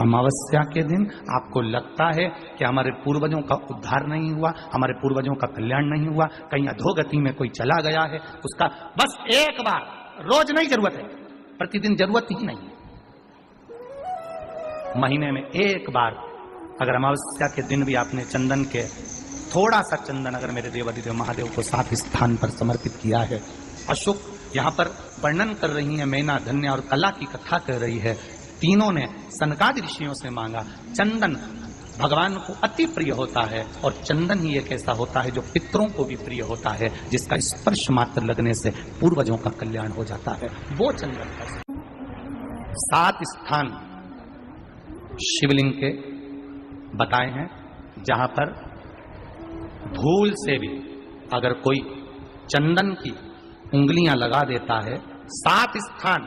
अमावस्या के दिन आपको लगता है कि हमारे पूर्वजों का उद्धार नहीं हुआ, हमारे पूर्वजों का कल्याण नहीं हुआ, कहीं अधोगति में कोई चला गया है, उसका बस एक बार, रोज नहीं जरूरत है, प्रतिदिन जरूरत ही नहीं है, महीने में एक बार अगर अमावस्या के दिन भी आपने चंदन के थोड़ा सा चंदन अगर मेरे देवाधिदेव महादेव को सात स्थान पर समर्पित किया है। अशोक यहाँ पर वर्णन कर रही है, मैना, धन्य और कला की कथा कर रही है। तीनों ने सनकादि ऋषियों से मांगा। चंदन भगवान को अति प्रिय होता है और चंदन ही एक ऐसा होता है जो पितरों को भी प्रिय होता है, जिसका स्पर्श मात्र लगने से पूर्वजों का कल्याण हो जाता है। वो चंदन का 7 स्थान शिवलिंग के बताए हैं, जहां पर भूल से भी अगर कोई चंदन की उंगलियां लगा देता है। 7 स्थान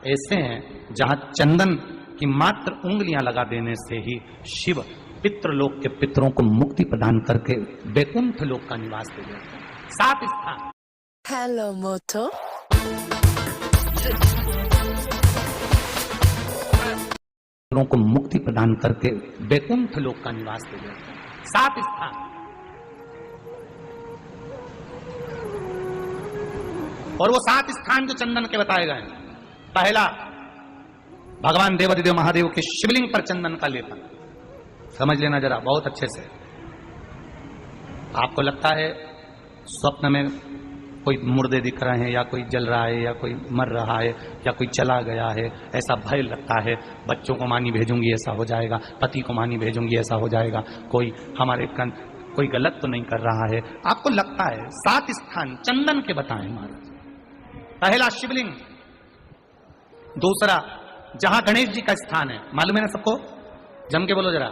ऐसे हैं जहां चंदन की मात्र उंगलियां लगा देने से ही शिव पितृलोक के पितरों को मुक्ति प्रदान करके वैकुंठ लोक का निवास दे देते हैं। 7 स्थान। हेलो मोटो। पितरों को मुक्ति प्रदान करके वैकुंठ लोक का निवास दे देते हैं। 7 स्थान। और वो 7 स्थान जो चंदन के बताए गए, पहला भगवान देवाधिदेव महादेव के शिवलिंग पर चंदन का लेपन। समझ लेना जरा बहुत अच्छे से। आपको लगता है स्वप्न में कोई मुर्दे दिख रहे हैं, या कोई जल रहा है, या कोई मर रहा है, या कोई चला गया है, ऐसा भय लगता है। बच्चों को मानी भेजूंगी ऐसा हो जाएगा, पति को मानी भेजूंगी ऐसा हो जाएगा, कोई हमारे कोई गलत तो नहीं कर रहा है, आपको लगता है। 7 स्थान चंदन के बताएं महाराज। पहला शिवलिंग, दूसरा जहां गणेश जी का स्थान है, मालूम है ना सबको, जम के बोलो जरा,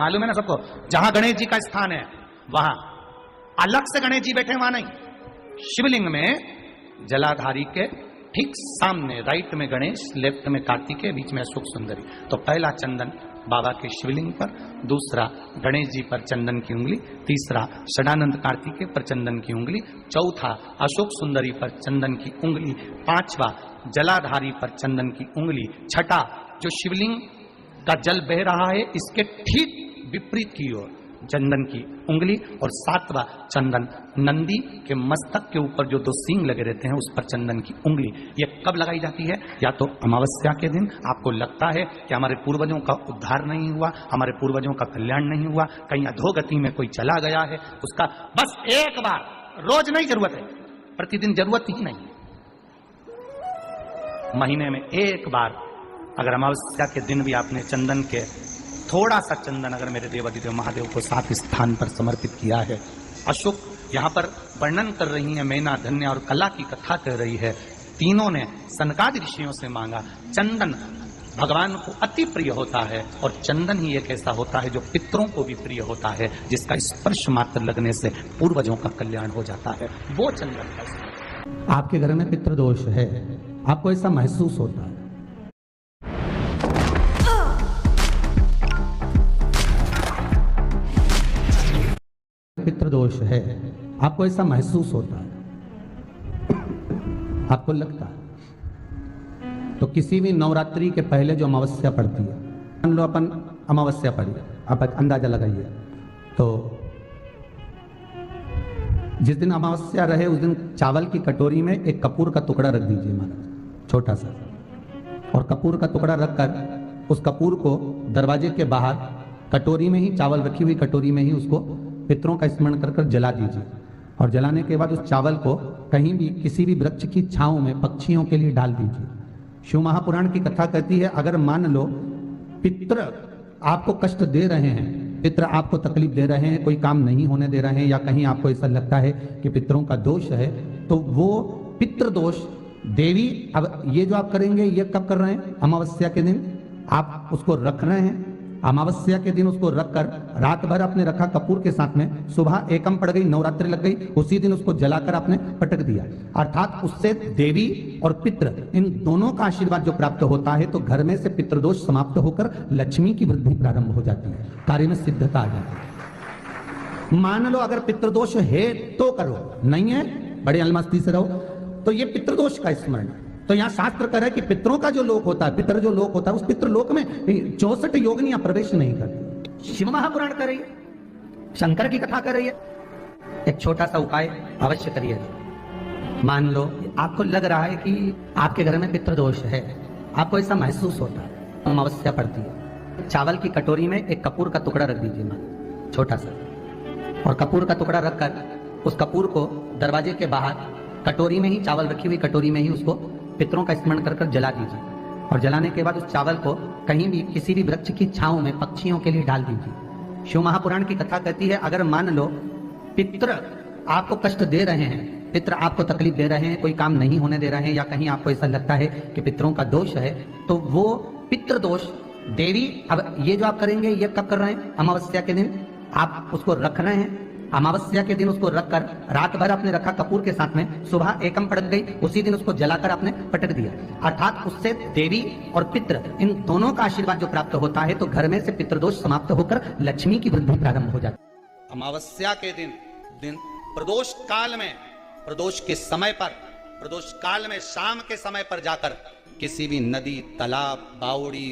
मालूम है ना सबको, जहां गणेश जी का स्थान है वहां अलग से गणेश जी बैठे, वहां नहीं। शिवलिंग में जलाधारी के ठीक सामने राइट में गणेश, लेफ्ट में कार्तिकेय, बीच में अशोक सुंदरी। तो पहला चंदन बाबा के शिवलिंग पर, दूसरा गणेश जी पर चंदन की उंगली, तीसरा षडानंद कार्तिकेय पर चंदन की उंगली, चौथा अशोक सुंदरी पर चंदन की उंगली, पांचवा जलाधारी पर चंदन की उंगली, छठा जो शिवलिंग का जल बह रहा है इसके ठीक विपरीत की ओर चंदन की उंगली, और 7वां चंदन नंदी के मस्तक के ऊपर जो 2 सींग लगे रहते हैं उस पर चंदन की उंगली। ये कब लगाई जाती है? या तो अमावस्या के दिन आपको लगता है कि हमारे पूर्वजों का उद्धार नहीं हुआ, हमारे पूर्वजों का कल्याण नहीं हुआ, कहीं अधोगति में कोई चला गया है, उसका बस एक बार, रोज नहीं जरूरत है, प्रतिदिन जरूरत ही नहीं है, महीने में एक बार अगर अमावस्या के दिन भी आपने चंदन के थोड़ा सा चंदन अगर मेरे देवाधिदेव महादेव को 7 स्थान पर समर्पित किया है। अशोक यहाँ पर वर्णन कर रही है, मैना, धन्य और कला की कथा कर रही है। तीनों ने सनकादि ऋषियों से मांगा। चंदन भगवान को अति प्रिय होता है और चंदन ही एक ऐसा होता है जो पितरों को भी प्रिय होता है, जिसका स्पर्श मात्र लगने से पूर्वजों का कल्याण हो जाता है। वो चंदन का। आपके घर में पितृदोष है, आपको ऐसा महसूस होता है, पितृदोष है, आपको ऐसा महसूस होता है, आपको लगता है, तो किसी भी नवरात्रि के पहले जो अमावस्या पड़ती है, मान लो अपन अमावस्या पड़ी, आप अंदाजा लगाइए, तो जिस दिन अमावस्या रहे उस दिन चावल की कटोरी में एक कपूर का टुकड़ा रख दीजिए महाराज, छोटा सा, और कपूर का टुकड़ा रखकर उस कपूर को दरवाजे के बाहर कटोरी में ही, चावल रखी हुई कटोरी में ही उसको पितरों का स्मरण कर कर जला दीजिए। और जलाने के बाद उस चावल को कहीं भी किसी भी वृक्ष की छांव में पक्षियों के लिए डाल दीजिए। शिव महापुराण की कथा कहती है, अगर मान लो पितर आपको कष्ट दे रहे हैं, पितर आपको तकलीफ दे रहे हैं, कोई काम नहीं होने दे रहे हैं, या कहीं आपको ऐसा लगता है कि पितरों का दोष है, तो वो पितृदोष देवी, अब ये जो आप करेंगे ये कब कर रहे हैं? अमावस्या के दिन आप उसको रख रहे हैं, अमावस्या के दिन उसको रखकर रात भर आपने रखा कपूर के साथ में, सुबह एकम पड़ गई, नवरात्रि लग गई, उसी दिन उसको जलाकर आपने पटक दिया, अर्थात उससे देवी और पितृ इन दोनों का आशीर्वाद जो प्राप्त होता है, तो घर में से पितृदोष समाप्त होकर लक्ष्मी की वृद्धि प्रारंभ हो जाती है, कार्य में सिद्धता आ जाती है। मान लो अगर पितृदोष है तो करो, नहीं है बड़े अलमस्ती से रहो, तो ये पितृदोष का स्मरण। तो तो यहाँ शास्त्र कह रहा है कि पितरों का जो लोक होता है, पितर जो लोक होता है, उस पितृलोक में 64 योगिनियां प्रवेश नहीं करती। शिव महापुराण कर रही है, शंकर की कथा कर रही है। एक छोटा सा उपाय अवश्य करिए। मान लो आपको लग रहा है कि आपके घर में पितृदोष है, आपको ऐसा महसूस होता है, अमावस्या पड़ती है, चावल की कटोरी में एक कपूर का टुकड़ा रख दीजिए, मान छोटा सा, और कपूर का टुकड़ा रखकर उस कपूर को दरवाजे के बाहर कटोरी में ही, चावल रखी हुई कटोरी में ही उसको पितरों का स्मरण कर जला दीजिए। और जलाने के बाद उस चावल को कहीं भी किसी भी वृक्ष की छांव में पक्षियों के लिए डाल दीजिए। शिव महापुराण की कथा कहती है, अगर मान लो पितृ आपको कष्ट दे रहे हैं, पितृ आपको तकलीफ दे रहे हैं, कोई काम नहीं होने दे रहे हैं, या कहीं आपको ऐसा लगता है कि पितरों का दोष है, तो वो पितृदोष देवी, अब ये जो आप करेंगे ये कब कर रहे हैं? अमावस्या के दिन आप उसको रख रहे हैं। अमावस्या के दिन उसको रखकर रात भर आपने रखा कपूर के साथ में, सुबह एकम पड़क गई, उसी दिन उसको जलाकर आपने पटक दिया। अर्थात उससे देवी और पितृ इन दोनों का आशीर्वाद जो प्राप्त होता है, तो घर में से पितृदोष समाप्त होकर लक्ष्मी की वृद्धि प्रारंभ हो जाती है। अमावस्या के दिन प्रदोष काल में, प्रदोष के समय पर, प्रदोष काल में शाम के समय पर जाकर किसी भी नदी, तालाब, बावड़ी,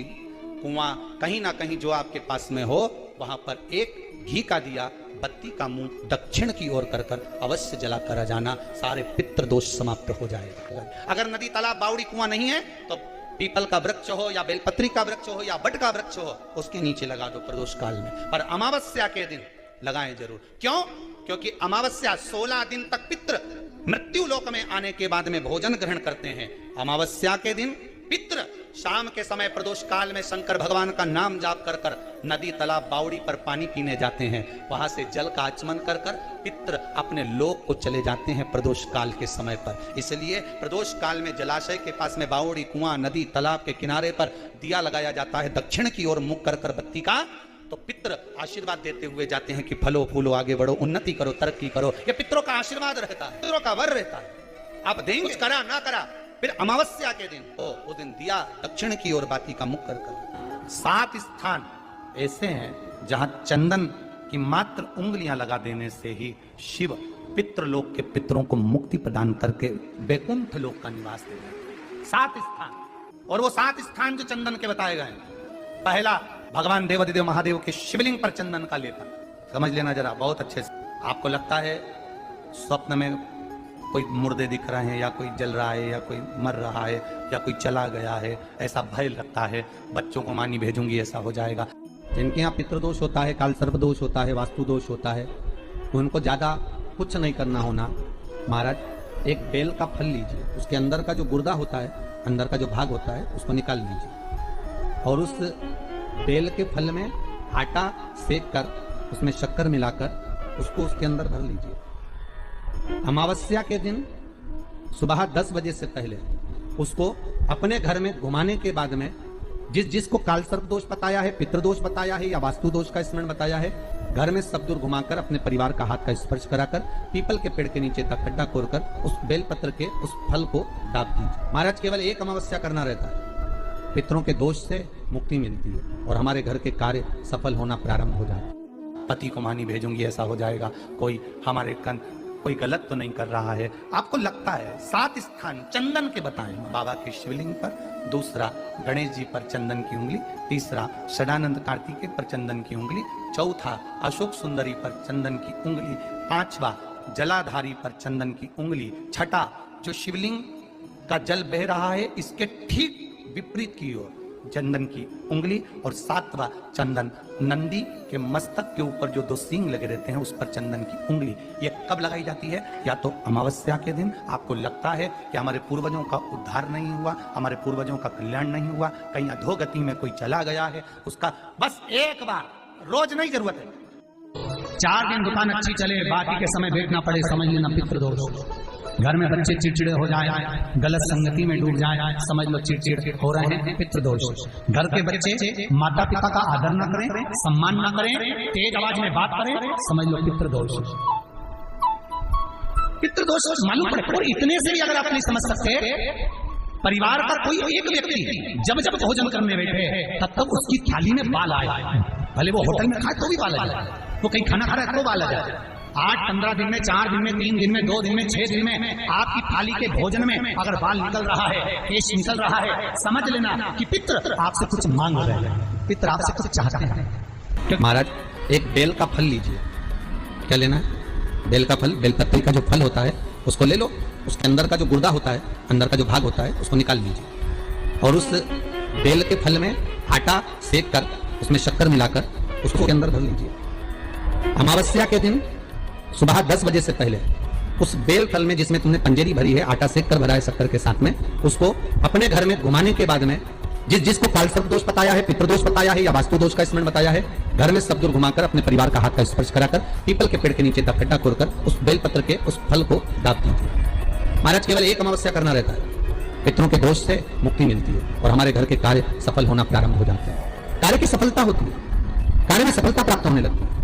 कुआं, कहीं ना कहीं जो आपके पास में हो, वहां पर एक घी का दिया, बत्ती का मुंह दक्षिण की ओर कर अवश्य जलाकर आ जाना, सारे पितृदोष समाप्त हो जाएगा। अगर नदी, तालाब, बावड़ी, कुआं नहीं है तो पीपल का वृक्ष हो या बेलपत्री का वृक्ष हो या बट का वृक्ष हो, उसके नीचे लगा दो प्रदोष काल में। पर अमावस्या के दिन लगाएं जरूर। क्यों? क्योंकि अमावस्या 16 दिन तक पितृ मृत्यु लोक में आने के बाद में भोजन ग्रहण करते हैं। अमावस्या के दिन पितृ शाम के समय प्रदोष काल में शंकर भगवान का नाम जाप कर नदी, तालाब, बावड़ी पर पानी पीने जाते हैं। वहां से जल का आचमन कर पितृ अपने लोक को चले जाते हैं प्रदोष काल के समय पर। इसलिए प्रदोष काल में जलाशय के पास में बावड़ी, कुआं, नदी, तालाब के किनारे पर दिया लगाया जाता है दक्षिण की ओर मुख कर बत्ती का, तो पितृ आशीर्वाद देते हुए जाते हैं कि फलो फूलो, आगे बढ़ो, उन्नति करो, तरक्की करो। ये पितरों का आशीर्वाद रहता है, पितरों का वर रहता है। आप देंगे, कुछ करा ना करा, फिर अमावस्या के दिन वो दिन दिया दक्षिण की ओर बाती का मुख कर। 7 स्थान ऐसे हैं जहां चंदन की मात्र उंगलियां लगा देने से ही शिव पितृलोक के पितरों को मुक्ति प्रदान करके वैकुंठ लोक का निवास दे रहे। 7 स्थान, और वो 7 स्थान जो चंदन के बताए गए, पहला भगवान देवाधिदेव महादेव के शिवलिंग पर चंदन का लेपन। समझ लेना जरा बहुत अच्छे से। आपको लगता है स्वप्न में कोई मुर्दे दिख रहे हैं, या कोई जल रहा है, या कोई मर रहा है, या कोई चला गया है, ऐसा भय लगता है, बच्चों को मानी भेजूंगी ऐसा हो जाएगा। जिनके यहाँ पितृदोष होता है, काल सर्प दोष होता है, वास्तु दोष होता है, उनको ज्यादा कुछ नहीं करना होना। महाराज एक बेल का फल लीजिए, उसके अंदर का जो गुर्दा होता है, अंदर का जो भाग होता है, उसको निकाल लीजिए, और उस बेल के फल में आटा सेक कर उसमें शक्कर मिलाकर उसको उसके अंदर भर लीजिए। अमावस्या के दिन सुबह 10 बजे से पहले उसको अपने घर में घुमाने के बाद में, जिसको काल सर्प दोष बताया है, पितृदोष बताया है, या वास्तु दोष का स्मरण बताया है, घर में सब दूर घुमाकर अपने परिवार का हाथ का स्पर्श कराकर पीपल के पेड़ के नीचे तक खड्डा कोरकर उस बेलपत्र के उस फल को दाब दीजिए। महाराज केवल एक अमावस्या करना रहता है, पितरों के दोष से मुक्ति मिलती है और हमारे घर के कार्य सफल होना प्रारंभ हो जाता है। पति को मानी भेजूंगी ऐसा हो जाएगा, कोई हमारे कोई गलत तो नहीं कर रहा है। आपको लगता है 7 स्थान चंदन के बताएं, बाबा के शिवलिंग पर, दूसरा गणेश जी पर चंदन की उंगली, तीसरा सदानंद कार्तिकेय पर चंदन की उंगली, चौथा अशोक सुंदरी पर चंदन की उंगली, 5वां जलाधारी पर चंदन की उंगली, छठा जो शिवलिंग का जल बह रहा है इसके ठीक विपरीत की ओर चंदन की उंगली, और 7वां चंदन नंदी के मस्तक के ऊपर जो 2 सींग लगे रहते हैं उस पर चंदन की उंगली। ये कब लगाई जाती है? या तो अमावस्या के दिन आपको लगता है कि हमारे पूर्वजों का उद्धार नहीं हुआ, हमारे पूर्वजों का कल्याण नहीं हुआ, कहीं अधोगति में कोई चला गया है, उसका बस एक बार, रोज नहीं जरूरत है, 4 दिन दुकान अच्छी चले, बाकी के समय देखना पड़े, समझ लेना पितृदोष। घर में बच्चे चिड़चिड़े हो जाए, गलत संगति में डूब जाए, समझ लो चिड़चिड़ हो रहे हैं, पितृदोष। घर के बच्चे माता पिता का आदर न करें, सम्मान न करें, तेज आवाज में बात करें, समझ लो पितृदोष। पितृदोष मालूम पड़े। और इतने से भी अगर आप नहीं समझ सकते, परिवार का कोई एक व्यक्ति जब जब भोजन करने बैठे तब तक उसकी थाली में बाल आए, भले वो होटल में खाए तो भी बाल आ जाए, वो कहीं खाना खा रहा है तो बाल आ जाए, 8-15 दिन में, 4 दिन में, 3 दिन में, 2 दिन में, 6 दिन में आपकी थाली के भोजन में अगर बाल निकल रहा है, केश निकल रहा है, समझ लेना कि पितृ आपसे कुछ मांग रहे हैं, पितृ आपसे कुछ चाहते हैं। महाराज एक बेल का फल लीजिए। क्या लेना है? बेल का फल, बेलपत्री का जो फल होता है उसको ले लो, उसके अंदर का जो गुर्दा होता है, अंदर का जो भाग होता है उसको निकाल लीजिए और उस बेल के फल में आटा सेक कर उसमें शक्कर मिलाकर उसको के अंदर भर लीजिए। अमावस्या के दिन सुबह 10 बजे से पहले उस बेल फल में जिसमें तुमने पंजेरी भरी है, आटा सेक कर भरा है शक्कर के साथ में, उसको अपने घर में घुमाने के बाद में जिसको कालसर्प दोष बताया है, पितृदोष बताया है या वास्तु दोष का स्मरण बताया है, घर में सब दूर घुमाकर अपने परिवार का हाथ का स्पर्श कराकर पीपल के पेड़ के नीचे खड्डा खोदकर उस बेलपत्र के उस फल को दाब दीजिए। महाराज केवल एक अमावस्या करना रहता है, पितरों के दोष से मुक्ति मिलती है और हमारे घर के कार्य सफल होना प्रारंभ हो जाते हैं। कार्य की सफलता होती है, कार्य में सफलता प्राप्त होने लगती है।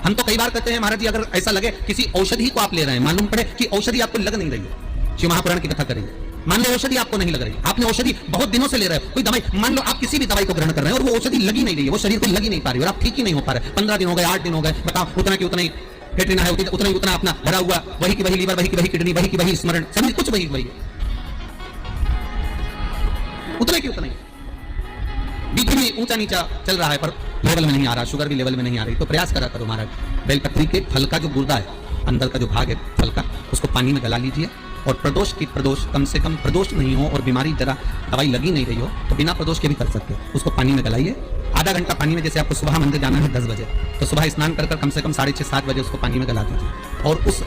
हम तो कई बार कहते हैं महाराज जी अगर ऐसा लगे किसी औषधि को आप ले रहे हैं, मालूम पड़े कि औषधि आपको लग नहीं रही है, शिव महापुराण की कथा करेंगे, मान लो औषधि आपको नहीं लग रही, आपने औषधि बहुत दिनों से ले रहे हो, कोई दवाई, मान लो आप किसी भी दवाई को ग्रहण कर रहे हैं और वो औषधि लगी नहीं रही है, वो शरीर को लगी नहीं पा रही और आप ठीक ही नहीं हो पा रहे, 15 दिन हो गए, 8 दिन हो गए, बताओ उतना की उतना ही फेटना है, उतना ही उतना अपना भरा हुआ, वही की वही लीवर, वही की वही किडनी, वही की वही स्मरण, समझ कुछ वही वही उतना की उतना ही। बीपी भी ऊंचा नीचा चल रहा है पर लेवल में नहीं आ रहा, शुगर भी लेवल में नहीं आ रही, तो प्रयास करा करो महाराज, बेलपत्री के फल का जो गुर्दा है, अंदर का जो भाग है फल का, उसको पानी में गला लीजिए और प्रदोष कम से कम प्रदोष नहीं हो और बीमारी जरा दवाई लगी नहीं रही हो तो बिना प्रदोष के भी कर सकते हो, उसको पानी में गलाइए। आधा घंटा पानी में, जैसे आपको सुबह मंदिर जाना है 10 बजे, तो सुबह स्नान कर कम से कम 6:30-7 बजे उसको पानी में गला दीजिए और उस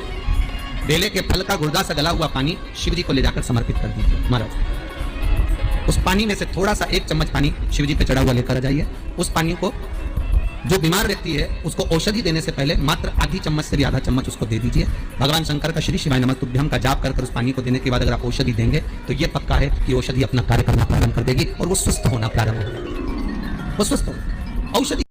बेले के फल का गुर्दा से गला हुआ पानी शिव जी को ले जाकर समर्पित कर दीजिए। महाराज उस पानी में से थोड़ा सा 1 चम्मच पानी शिव जी पे चढ़ा हुआ लेकर आ जाइए। उस पानी को जो बीमार व्यक्ति है उसको औषधि देने से पहले मात्र आधी चम्मच से भी आधा चम्मच उसको दे दीजिए। भगवान शंकर का श्री शिवाय नमः तुभ्यम का जाप कर उस पानी को देने के बाद अगर आप औषधि देंगे तो ये पक्का है कि औषधि अपना कार्य करना प्रारंभ कर देगी और वो स्वस्थ होना प्रारंभ होगा, वो स्वस्थ होगा। औषधि